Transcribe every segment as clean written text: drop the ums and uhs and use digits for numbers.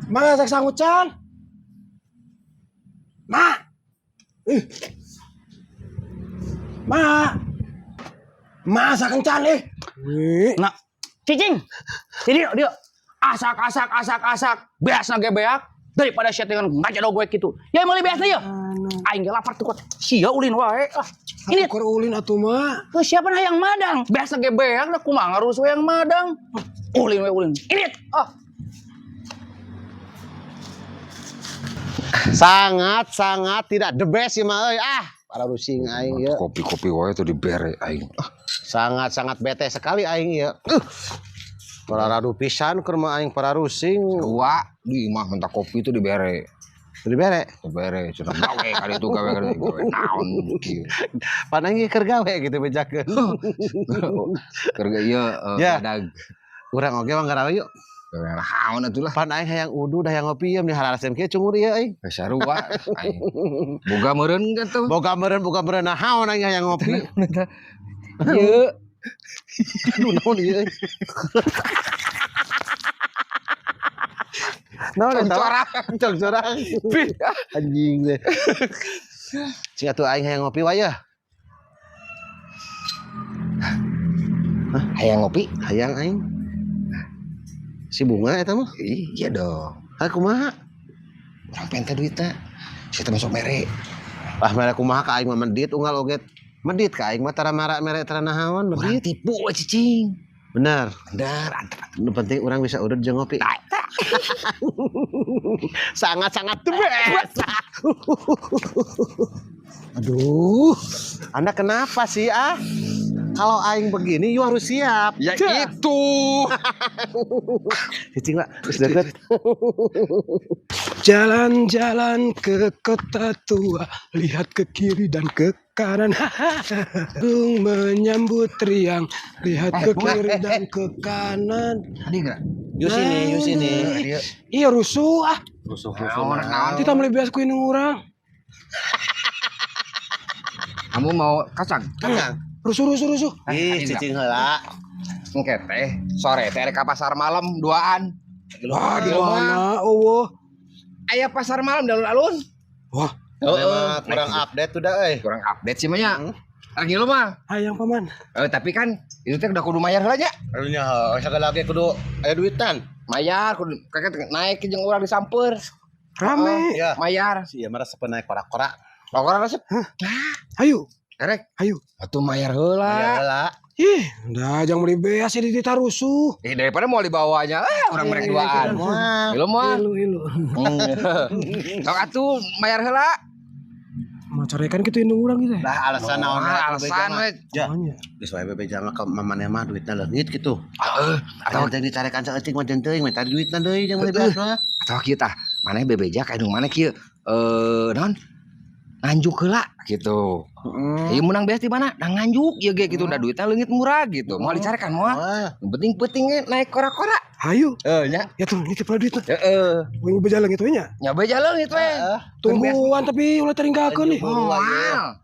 Mana sek sangucan? Ma. Ma. Masa kencan Nah, cicing. Jadi dia asak. Biasa gebeak daripada settingan ngaca gue gitu. Ya mulai biasa ya. Aing ge lapar tuh kok. Sia ulin wae. Ini kur ulin atuh mah. ke siapa yang madang? Biasa gebeak da kumaha ngarus we yang madang. Ulin we ulin. Ini Sangat tidak the best ya mah euy. Para rusing aing ya. Kopi wae tuh dibere aing. Sangat bete sekali aing ya. Para radu pisan keur mah aing para rusing. Dua di mah minta kopi itu dibere. Dibere. Dibere cenah gawe kali itu gawe naon kieu. Pan aing keur gawe gitu bejakeun. Kerja ieu Ya. badag. Urang oge mah ngarawe yuk. Naon atuh lah. Pan aing hayang udu dah hayang ngopi ieu diharaskeun kieu cungur ieu aing. Sarua aing. Boga meureun kan tuh. Boga meureun nahaon aing hayang ngopi. Ieu. Aduh naon ieu euy. Naon eta? Corang. Anjing deh. Cing atuh aing hayang ngopi wae ya. Hayang ngopi? Hayang aing. Si bunga eta mah. Iya dong. Kumaha? Urang pente duitna. Situ masuk mere. Mere kumaha ka aing mah medit unggal oge. Medit ka aing mah tara mere tara nahaon Urang medit. tipu we cicing. Bener. Antep. Nu penting urang bisa urut jeung ngopi. Sangat the best. Aduh, Anda kenapa sih Kalau aing begini, you harus siap. Ya itu. Cicing lah, terus deket. Jalan-jalan ke kota tua, lihat ke kiri dan ke kanan. Burung menyambut riang, lihat ke kiri dan ke kanan. Tadi enggak? You sini. Iya rusuh Rusuh. Kita mulai biasa kuing urang. Kamu mau kacang? Rusuh. Ih, cicing heula. Engke teh sore teh ka pasar malam duaan. Wah, di mana? Oh, Aya pasar malam di alun-alun. wah, Kurang update udah euy. Kurang update sih mah nya. Lagi lu mah. hayang paman. Tapi kan itu teh udah kudu mayar heula nya. Alunya sagala lagi kudu aya duitan. Mayar kudu kakek naik ke jeung urang disamper. Rame. Ya. Mayar. Sia mah resep naik kora-kora. Pokoknya resep. Ayo, Erek, ayo. atuh mayar heula. Heula. Ih, udah jangan mulai beas jadi ditarusuh. Daripada mau dibawanya orang mereka duaan. Ilu mah. Ilu. Sok atuh mayar heula. Mau carekan gitu indung urang gitu. Lah alasan naon Alasan we. Ya. Namanya. Geus wae bebe jama ka mamaneh mah duitna leungit gitu. Heeh. Atawa teh ditarekan saeutik mah teuing minta duitna deui jeung mulai beas mah. Atawa kieu tah, maneh bebeja ka indung maneh kieu. Naon? Nganjuk heula gitu. Ieu menang beas di mana? Da nganjuk ieu ge gitu, da duitna leungit murah gitu. Mau dicarekan moal. Yang penting peutingnya naik kora-kora. Ayo. Nya. Ya tuh, nitip lah duitnya. Heeh. Wing bejalan gitu nya. Nya beja leungit we. Tungguan tapi ulah teringgakeun nih. Moal.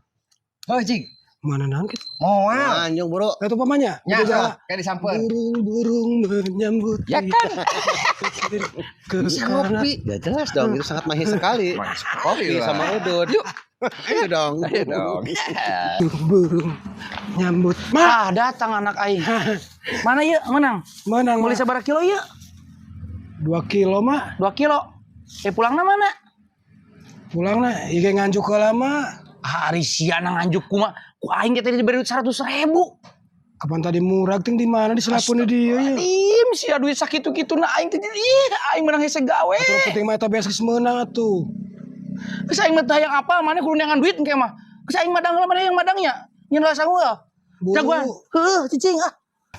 Heuh cing. Mana naon kitu? Moal. Anjing bro. Eta pamannya. Nya Bejalan. kayak disamper. Burung menyambut Ya kan. ke Bisa kanan. ngopi. Ya jelas dong, itu sangat mahir sekali. Kopi sama udut. Yuk. Ayo dong. Ayo dong. Burung nyambut. Ma, datang anak aing. Mana ieu menang? menang. Mulai sabaraha kilo ieu? 2 kilo mah. 2 kilo. Pulangna mana? Pulangna ieu ge nganjuk heula mah. Hari siana nganjuk kumaha? Ku aing ge tadi diberi 100.000. Kapan tadi murag ting di mana di selapun di dieu ya. Dim sia duit sakitu-kituna aing teh aing menang hese gawe. Atuh penting mah eta beas geus meunang atuh. Geus aing mah hayang apa maneh kudu neangan duit engke mah. Geus aing madang heula maneh yang madangnya. Nyen lah sanggul. Jagoan. Heuh cicing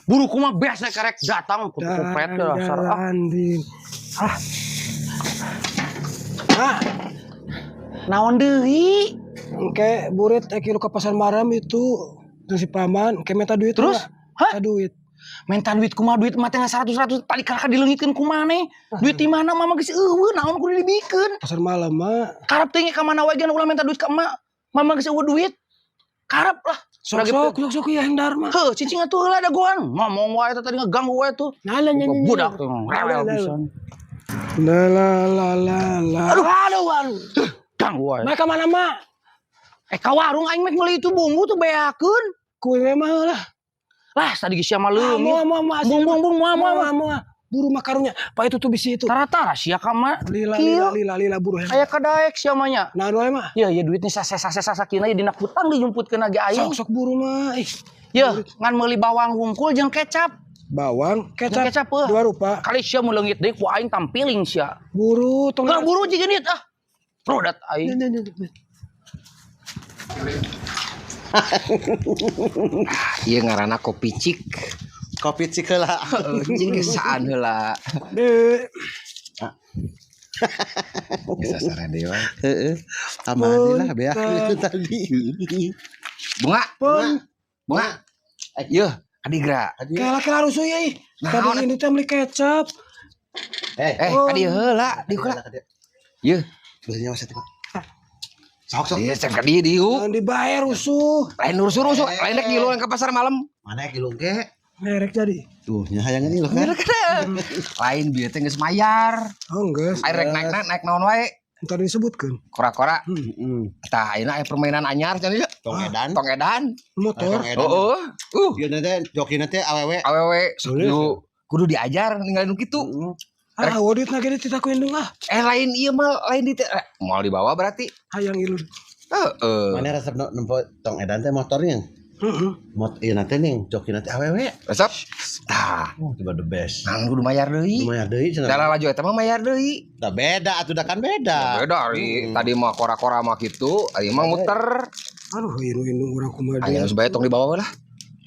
Buru kumaha beas karek datang kutu kupret dasar Andin. Naon Naon deui? engke burit kilo ke pasar maram itu Terus si paman kemeta duit. Terus? Hah? Duit. Minta duit kumaha duit mah teh 100 tadi kakak dileungitkeun ku maneh. Duit di mana mama geus eueuh naon kudu dibikeun. Pasar malam mah. Karep teh ka mana wae ulah minta duit ka emak. Mama geus eueuh duit. Karep lah. Sok ya Hendar mah. Heuh, cicing atuh heula ada goan. Ngomong wae tadi ngeganggu wae tuh. Nah nyanyi. Budak tuh rewel pisan. La. Aduh. Ganggu wae. Mereka mana mah? Ka warung aing mah meuli itu bumbu tuh beakeun. Kue memang lah. Lah tadi geus sia mah leungit. Bung Buru makarunya. Pak itu tuh bisi itu. Tara-tara sia ka mah. Lila buru. Aya ka daek sia mah nya. Nah doa mah. Ya duitnya sakina ya dina kutang dijumputkeun lagi aing. Sok buru mah. Ya ngan meuli bawang hungkul jeung kecap. Bawang, kecap, dua rupa. Kali sia mau leungit deui ku aing tampiling sia. Buru tong. Ka buru jigeun ieu ah. Rodat aing. Ieu ngaranna kopi cik. Kopi cik heula. Cik gesaan heula. Bisa saran dewa. Heeh. Amanilah beak itu tadi. Bunga. Ieu, adigra. Kela rusuh ya. Tadi ini teh beli kecap. Kadi heula, diukula. Ieu, Biasanya masih tengok. Sok. ieu cek kadi diuk. Dibayar rusuh. Lain rusuh, lain dek ngilu ke pasar malam. Mana kilung ke? Merek jadi. Tuh, nyahayangan ini loh kan. Lain bieu teh geus mayar. Oh enggak. Air rek naik naon wae. Entar disebutkan. Kora-kora. Tah ayeuna aya permainan anyar cenah ieu. Tong edan. Tong edan. Motor. Heeh. Ieu nanti jokina teh awewe. Awewe kudu diajar ninggalin nu kitu. Wadit nage dititaku indung ah. Lain ieu mah lain di moal dibawa berarti. Hayang ilu. Heeh. Mana resep nempo tong edan teh motornya? Ieu nanti nih jokina teh awewe. Resep. Tah, Coba the best. nang kudu mayar deui. Lumayan deui cenah. Cara laju eta mah mayar deui. Da beda atuh da kan beda. Beda ari tadi mah kora-kora mah kitu, ari mah muter. Aduh indung urang kumaha Aya dia. nu sebae tong dibawa lah.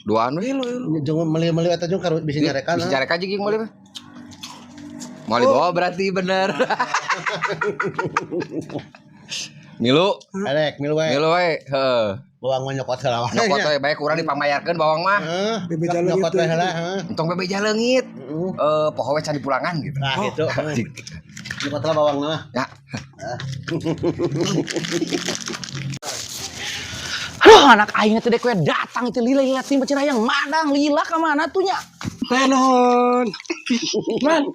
Duaan we. Jangan meli-meli eta jeung karu bisa nyarekan. Bisa carek aja geuing mah. Mau dibawa berarti bener. Milu, Arek milu we. milu we. Heeh. Bawang mah nyokot heula wae. Nyokot we bae kurang dipamayarkeun bawang mah. Bebe jalur Nyokot itu. we heula, heeh. Untung bebe leungit. Poho we can dipulangan gitu. Nah, gitu. Nyokot heula bawang mah. Ya. Aduh anak aing teh dek we datang itu lila tim cenah yang madang lila ka mana tuh nya. Tenon. Man.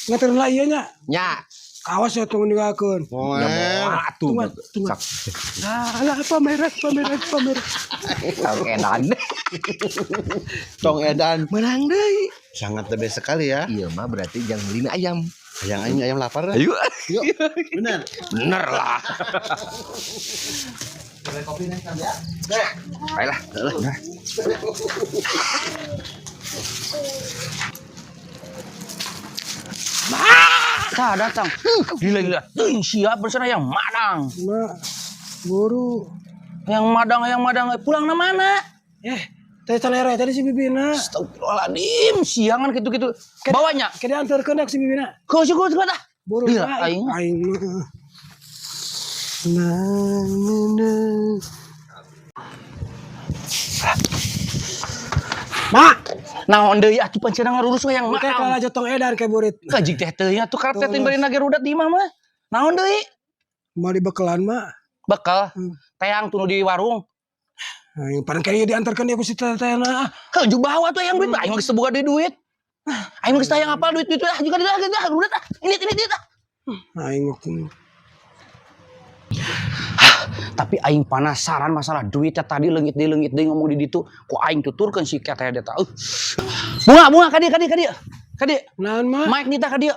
Ngatur lah ieu nya. Nya. Awas ya tunggu ninggalkeun. Ya moal atuh. Tunggu. Lah pameran. Tong edan. Tong edan. Menang deui. Sangat the best sekali ya. Iya mah berarti jangan beli ayam. Yang aing ayam lapar. Ayo. Yuk. Benar. Bener lah. Kopi nih kan ya. Baiklah. Tah datang. Lila siap bersana yang madang. Mak. Buru. Yang madang pulang na mana? Teh celere tadi si bibina. Astagfirullahaladzim, siangan gitu-gitu. Bawanya. Ke diantarkeun dak si bibina. Kau syukur dah. Buru Lila, mah, aing. aing mah. Nah. Mak, Naon deui atuh pancen ngarurus we yang kayak madang. kalah jotong edan ke burit. Kajik teh teh atuh karep teh timbali nage rudat di imah mah. Naon deui? Mau dibekelan mah. Bekal teang tunu di warung. Aing paling kayaknya diantarkeun dia ku si tetehna. Keju bawa tuh yang duit aing geus boga deui duit. Aing geus tayang apal duit ah juga dah rudat ah. Ini ah. Aing Tapi aing penasaran masalah duitnya tadi leungit deui ngomong di ditu ku aing tuturkeun si keteh eta. Bunga ka dieu. naon mah? Mike nitah ka dieu.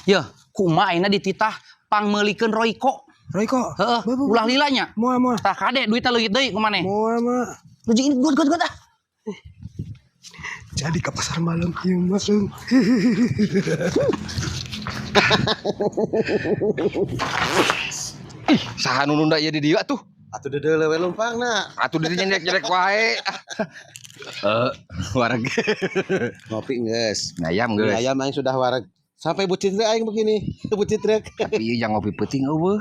Yeuh, kumaha ayeuna dititah pangmeulikeun Royko. Royko. Heeh, ulah lilanya. Moal. Tah kade duitnya leungit deui kumaneh. Moal mah. Ruji ini got ah. Jadi ke pasar malam ieu mah. Saha nu nunda ieu di dieu atuh. Atuh dedeule we lumpangna. Atuh di nyerek wae. Wareg. Ngopi geus. Ayam geus. Ayam aing sudah wareg. Sampai bucit teh aing begini. Bucit rek. Tapi ieu yang ngopi peuting eueuh.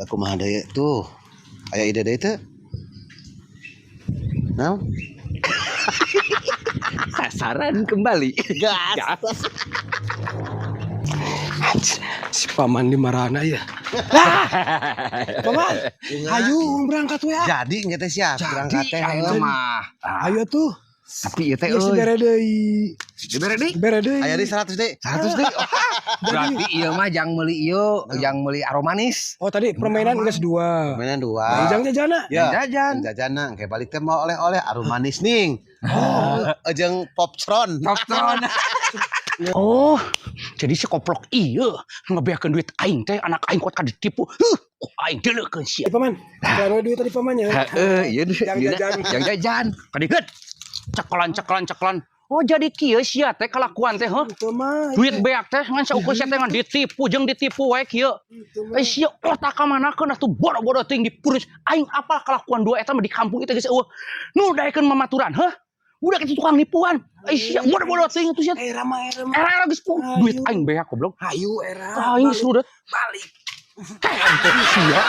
Aku mah deui tuh. Aya ide deui teh. Nah, Sasaran kembali. gas. Si paman di marana ya. Paman, ayo berangkat we. Jadi nggak teh siap berangkat teh. Ayo mah. Ayo tuh. Tapi ieu teh Ya si bere deui. dibere deui. Bere deui. Aya di 100 deh. 100 deui. Berarti ieu mah jang meuli aromanis. Oh tadi permainan geus 2. Mainan Nah, 2. jang jajana. Ya, Jajan. jajanan kayak balik teh mau oleh-oleh arum manis ning. Oh, jeung poptron. Popcorn. Oh, jadi si koplok iya ngebeakeun duit aing teh anak aing kuat ka ditipu. Aing deleukeun sia. Paman, kan duit tadi pamannya. Iya Yang jajan. Yang jajan. Kadikeun. Ceklan. Oh jadi kieu sia teh kelakuan teh heuh. Itu mah. Duit beak teh ngan saukur sia teh ngan ditipu jeung ditipu wae kieu. Sia otak ka manakeun atuh bodo-bodo teuing dipurus. Aing apal kelakuan dua eta mah di kampung itu geus eueuh. Nu daekeun mamaturan heuh. Udah kita tukang nipuan. Sia bodo-bodo teuing itu sia. Era Era geus duit aing beak goblok. Ayo era. Aing geus nudet. Balik. Sia.